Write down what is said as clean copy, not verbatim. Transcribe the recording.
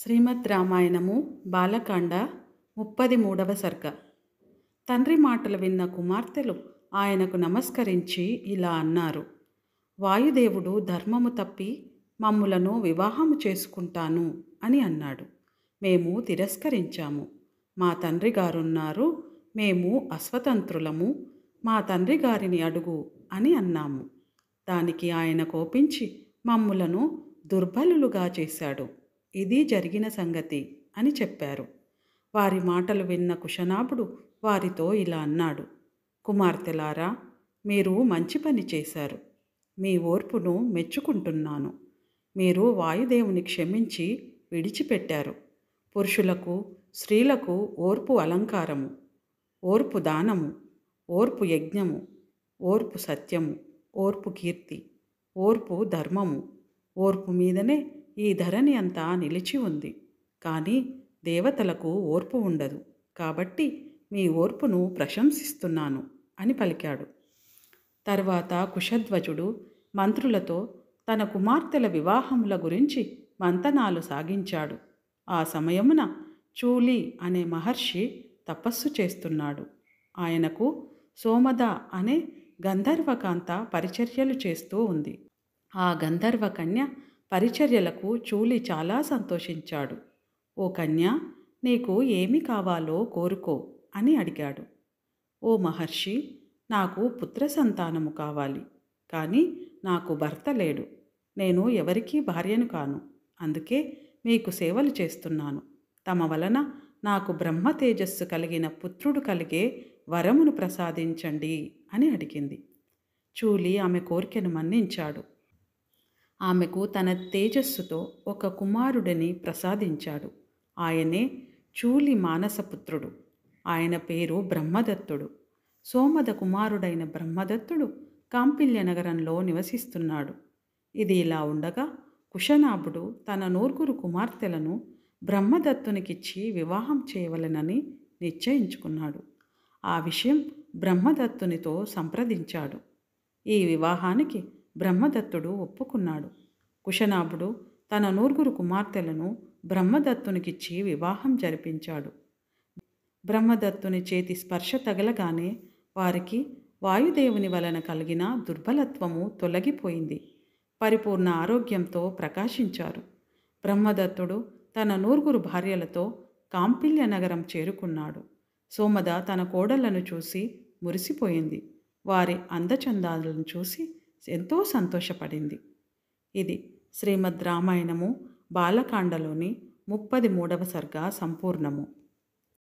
శ్రీమద్ రామాయణము బాలకాండ 33వ సర్గ. తండ్రి మాటలు విన్న కుమార్తెలు ఆయనకు నమస్కరించి ఇలా అన్నారు: వాయుదేవుడు ధర్మము తప్పి మమ్ములను వివాహము చేసుకుంటాను అని అన్నాడు. మేము తిరస్కరించాము. మా తండ్రి గారున్నారు, మేము అస్వతంత్రులము, మా తండ్రి గారిని అడుగు అని అన్నాము. దానికి ఆయన కోపించి మమ్ములను దుర్బలులుగా చేశాడు. ఇది జరిగిన సంగతి అని చెప్పారు. వారి మాటలు విన్న కుశనాభుడు వారితో ఇలా అన్నాడు: కుమార్తెలారా, మీరు మంచి పని చేశారు. మీ ఓర్పును మెచ్చుకుంటున్నాను. మీరు వాయుదేవుని క్షమించి విడిచిపెట్టారు. పురుషులకు స్త్రీలకు ఓర్పు అలంకారము, ఓర్పు దానము, ఓర్పు యజ్ఞము, ఓర్పు సత్యము, ఓర్పు కీర్తి, ఓర్పు ధర్మము. ఓర్పు మీదనే ఈ ధరణి అంతా నిలిచి ఉంది. కానీ దేవతలకు ఓర్పు ఉండదు. కాబట్టి మీ ఓర్పును ప్రశంసిస్తున్నాను అని పలికాడు. తర్వాత కుశధ్వజుడు మంత్రులతో తన కుమార్తెల వివాహముల గురించి మంతనాలు సాగించాడు. ఆ సమయమున చూలి అనే మహర్షి తపస్సు చేస్తున్నాడు. ఆయనకు సోమద అనే గంధర్వకాంత పరిచర్యలు చేస్తూ ఉంది. ఆ గంధర్వ కన్య పరిచర్యలకు చూలి చాలా సంతోషించాడు. ఓ కన్య, నీకు ఏమి కావాలో కోరుకో అని అడిగాడు. ఓ మహర్షి, నాకు పుత్ర సంతానము కావాలి. కానీ నాకు భర్త లేడు. నేను ఎవరికీ భార్యను కాను. అందుకే మీకు సేవలు చేస్తున్నాను. తమ వలన నాకు బ్రహ్మ తేజస్సు కలిగిన పుత్రుడు కలిగే వరమును ప్రసాదించండి అని అడిగింది. చూలి ఆమె కోరికను మన్నించాడు. ఆమెకు తన తేజస్సుతో ఒక కుమారుడిని ప్రసాదించాడు. ఆయనే చూలి మానసపుత్రుడు. ఆయన పేరు బ్రహ్మదత్తుడు. సోమద కుమారుడైన బ్రహ్మదత్తుడు కాంపిల్య నగరంలో నివసిస్తున్నాడు. ఇది ఇలా ఉండగా కుశనాభుడు తన 9 కుమార్తెలను బ్రహ్మదత్తునికిచ్చి వివాహం చేయవలెనని నిశ్చయించుకున్నాడు. ఆ విషయం బ్రహ్మదత్తునితో సంప్రదించాడు. ఈ వివాహానికి బ్రహ్మదత్తుడు ఒప్పుకున్నాడు. కుశనాభుడు తన 9 కుమార్తెలను బ్రహ్మదత్తునికిచ్చి వివాహం జరిపించాడు. బ్రహ్మదత్తుని చేతి స్పర్శ తగలగానే వారికి వాయుదేవుని వలన కలిగిన దుర్బలత్వము తొలగిపోయింది. పరిపూర్ణ ఆరోగ్యంతో ప్రకాశించారు. బ్రహ్మదత్తుడు తన 9 భార్యలతో కాంపిల్య నగరం చేరుకున్నాడు. సోమద తన కోడళ్లను చూసి మురిసిపోయింది. వారి అందచందాలను చూసి ఎంతో సంతోషపడింది. ఇది శ్రీమద్ రామాయణము బాలకాండలోని 33వ సర్గ సంపూర్ణము.